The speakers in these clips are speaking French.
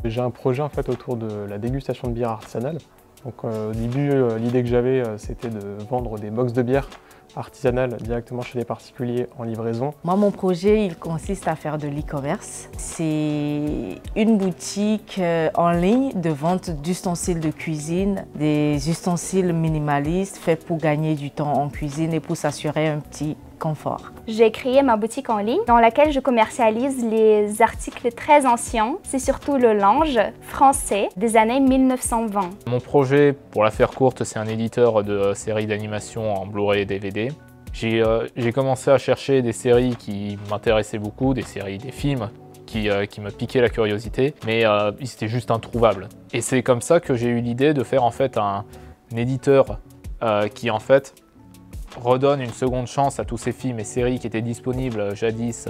J'ai un projet en fait autour de la dégustation de bière artisanale. Donc au début, l'idée que j'avais, c'était de vendre des box de bière artisanale directement chez les particuliers en livraison. Moi, mon projet, il consiste à faire de l'e-commerce. C'est une boutique en ligne de vente d'ustensiles de cuisine, des ustensiles minimalistes faits pour gagner du temps en cuisine et pour s'assurer un petit confort. J'ai créé ma boutique en ligne dans laquelle je commercialise les articles très anciens. C'est surtout le linge français des années 1920. Mon projet, pour la faire courte, c'est un éditeur de séries d'animation en Blu-ray et DVD. J'ai commencé à chercher des séries qui m'intéressaient beaucoup, des films qui me piquaient la curiosité, mais ils étaient juste introuvables. Et c'est comme ça que j'ai eu l'idée de faire en fait un éditeur qui en fait redonne une seconde chance à tous ces films et séries qui étaient disponibles jadis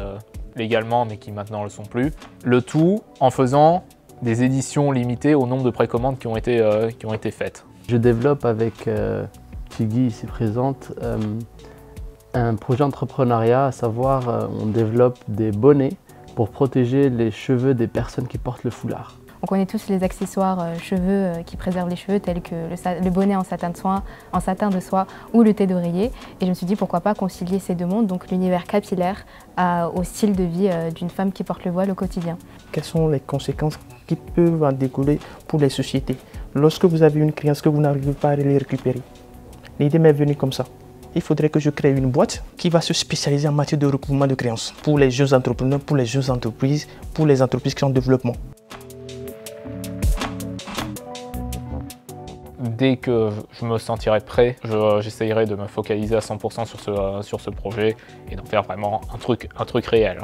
légalement mais qui maintenant ne le sont plus. Le tout en faisant des éditions limitées au nombre de précommandes qui ont été faites. Je développe avec Tigui ici présente un projet entrepreneuriat, à savoir on développe des bonnets pour protéger les cheveux des personnes qui portent le foulard. On connaît tous les accessoires cheveux qui préservent les cheveux tels que le bonnet en satin de soie ou le thé d'oreiller. Et je me suis dit pourquoi pas concilier ces deux mondes, donc l'univers capillaire au style de vie d'une femme qui porte le voile au quotidien. Quelles sont les conséquences qui peuvent en découler pour les sociétés lorsque vous avez une créance que vous n'arrivez pas à les récupérer? L'idée m'est venue comme ça. Il faudrait que je crée une boîte qui va se spécialiser en matière de recouvrement de créances pour les jeunes entrepreneurs, pour les jeunes entreprises, pour les entreprises qui sont en développement. Dès que je me sentirai prêt, j'essayerai de me focaliser à 100% sur ce projet et d'en faire vraiment un truc réel.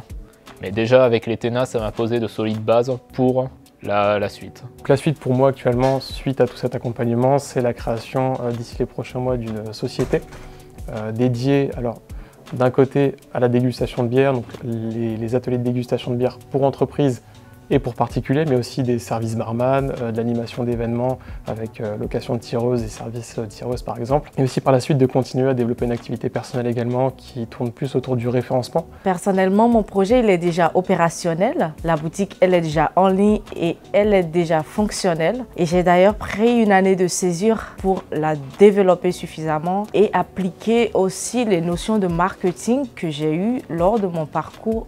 Mais déjà avec les TENA, ça m'a posé de solides bases pour la suite. Donc, la suite pour moi actuellement, suite à tout cet accompagnement, c'est la création d'ici les prochains mois d'une société dédiée alors d'un côté à la dégustation de bière, donc les ateliers de dégustation de bière pour entreprises et pour particuliers, mais aussi des services barman, de l'animation d'événements avec location de tireuses et services tireuses par exemple. Et aussi par la suite de continuer à développer une activité personnelle également qui tourne plus autour du référencement. Personnellement, mon projet il est déjà opérationnel. La boutique elle est déjà en ligne et elle est déjà fonctionnelle. Et j'ai d'ailleurs pris une année de césure pour la développer suffisamment et appliquer aussi les notions de marketing que j'ai eues lors de mon parcours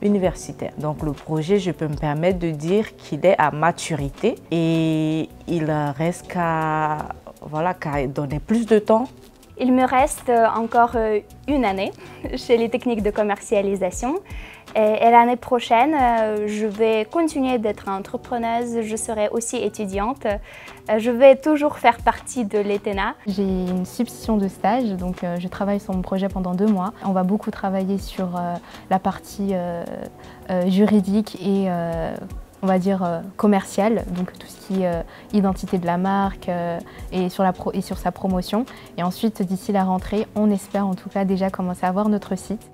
universitaire. Donc le projet, je peux me permettre de dire qu'il est à maturité et il reste qu'à donner plus de temps. Il me reste encore une année chez les techniques de commercialisation. Et l'année prochaine, je vais continuer d'être entrepreneuse, je serai aussi étudiante. Je vais toujours faire partie de l'ETENA. J'ai une substitution de stage, donc je travaille sur mon projet pendant 2 mois. On va beaucoup travailler sur la partie juridique et on va dire commerciale, donc tout ce qui est identité de la marque et sur sa promotion. Et ensuite, d'ici la rentrée, on espère en tout cas déjà commencer à voir notre site.